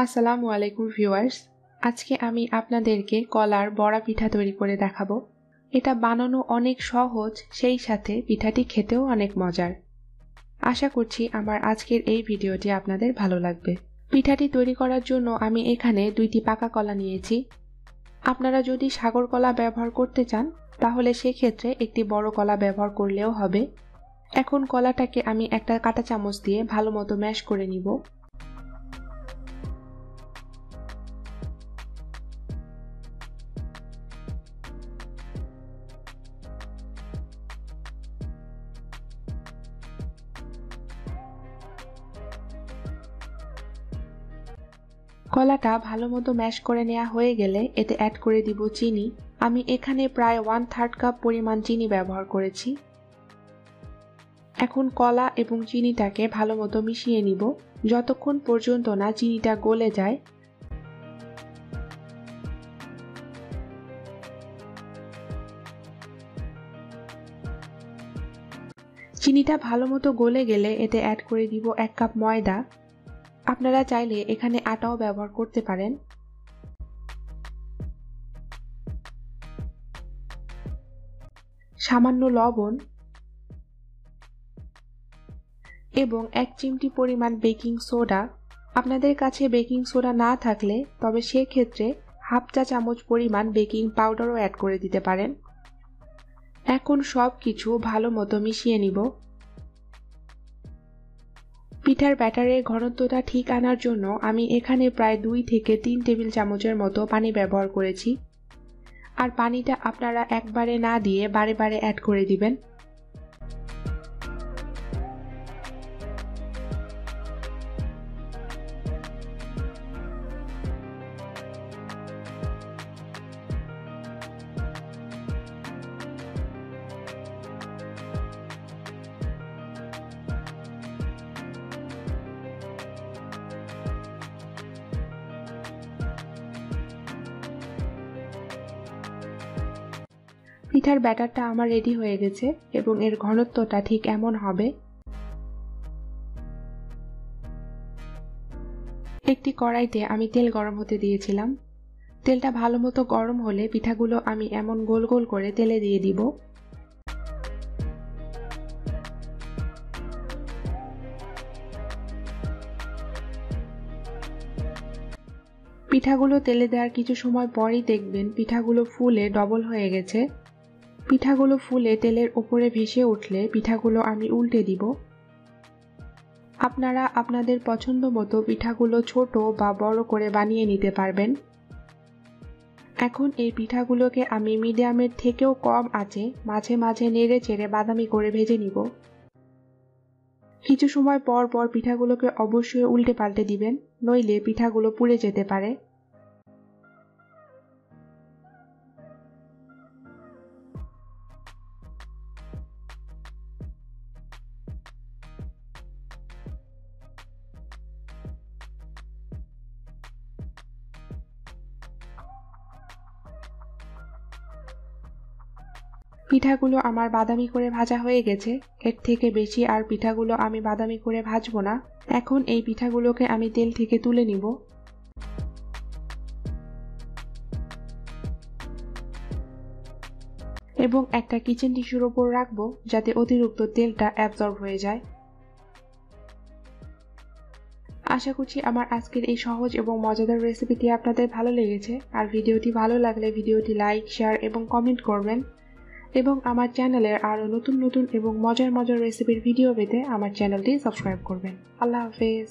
আসসালামু আলাইকুম ভিউয়ার্স, আজকে আমি আপনাদেরকে কলার বড়া পিঠা তৈরি করে দেখাবো। এটা বানানো অনেক সহজ, সেই সাথে পিঠাটি খেতেও অনেক মজার। আশা করছি আমার আজকের এই ভিডিওটি আপনাদের ভালো লাগবে। পিঠাটি তৈরি করার জন্য আমি এখানে 2টি পাকা কলা নিয়েছি। আপনারা যদি সাগর কলা ব্যবহার করতে চান তাহলে সেক্ষেত্রে একটি বড় কলা ব্যবহার করলেও হবে। এখন কলাটাকে আমি একটা কাঁটা চামচ দিয়ে ভালোমতো ম্যাশ করে নিব। কলাটা ভালোমতো ম্যাশ করে নেওয়া হয়ে গেলে এতে অ্যাড করে দিব চিনি। আমি এখানে প্রায় 1/3 কাপ পরিমাণ চিনি ব্যবহার করেছি। এখন কলা এবং চিনিটাকে ভালোমতো মিশিয়ে নিব যতক্ষণ পর্যন্ত না চিনিটা গলে যায়। চিনিটা ভালোমতো গলে গেলে এতে অ্যাড করে দিব 1 কাপ ময়দা। আপনারা চাইলে এখানে আটাও ব্যবহার করতে পারেন। সামান্য লবণ এবং 1 চিমটি পরিমাণ বেকিং সোডা। আপনাদের কাছে বেকিং সোডা না থাকলে তবে সেক্ষেত্রে হাফ চা চামচ পরিমাণ বেকিং পাউডারও অ্যাড করে দিতে পারেন। এখন সব কিছু ভালোমতো মিশিয়ে নিব। পিঠার ব্যাটারের ঘনত্বটা ঠিক আনার জন্য আমি এখানে প্রায় 2 থেকে 3 টেবিল চামচের মতো পানি ব্যবহার করেছি। আর পানিটা আপনারা একবারে না দিয়ে বারে বারে অ্যাড করে দিবেন। পিঠার ব্যাটারটা আমার রেডি হয়ে গেছে এবং এর ঘনত্বটা ঠিক এমন হবে। একটি কড়াইতে আমি তেল গরম হতে দিয়েছিলাম। তেলটা ভালোমতো গরম হলে পিঠাগুলো আমি এমন গোল গোল করে তেলে দিয়ে দিব। পিঠাগুলো তেলে দেওয়ার কিছু সময় পরই দেখবেন পিঠাগুলো ফুলে ডবল হয়ে গেছে। পিঠাগুলো ফুলে তেলের উপরে ভেসে উঠলে পিঠাগুলো আমি উল্টে দিব। আপনারা আপনাদের পছন্দ মতো পিঠাগুলো ছোট বা বড় করে বানিয়ে নিতে পারবেন। এখন এই পিঠাগুলোকে আমি মিডিয়ামের থেকেও কম আঁচে মাঝে মাঝে নেড়ে চেড়ে বাদামি করে ভেজে নিব। কিছু সময় পর পর পিঠাগুলোকে অবশ্যই উল্টে পাল্টে দিবেন, নইলে পিঠাগুলো পুড়ে যেতে পারে। পিঠাগুলো আমার বাদামি করে ভাজা হয়ে গেছে। এর থেকে বেশি আর পিঠাগুলো আমি বাদামি করে ভাজবো না। এখন এই পিঠাগুলোকে আমি তেল থেকে তুলে নিব। এবং একটা কিচেন টিস্যুর উপর রাখবো যাতে অতিরিক্ত তেলটা অ্যাবজর্ব হয়ে যায়। আশা করছি আমার আজকের এই সহজ এবং মজাদার রেসিপিটি আপনাদের ভালো লেগেছে। আর ভিডিওটি ভালো লাগলে ভিডিওটি লাইক, শেয়ার এবং কমেন্ট করবেন। এবং আমার চ্যানেলের আরও নতুন নতুন এবং মজার মজার রেসিপির ভিডিও পেতে আমার চ্যানেলটি সাবস্ক্রাইব করবেন। আল্লাহ হাফেজ।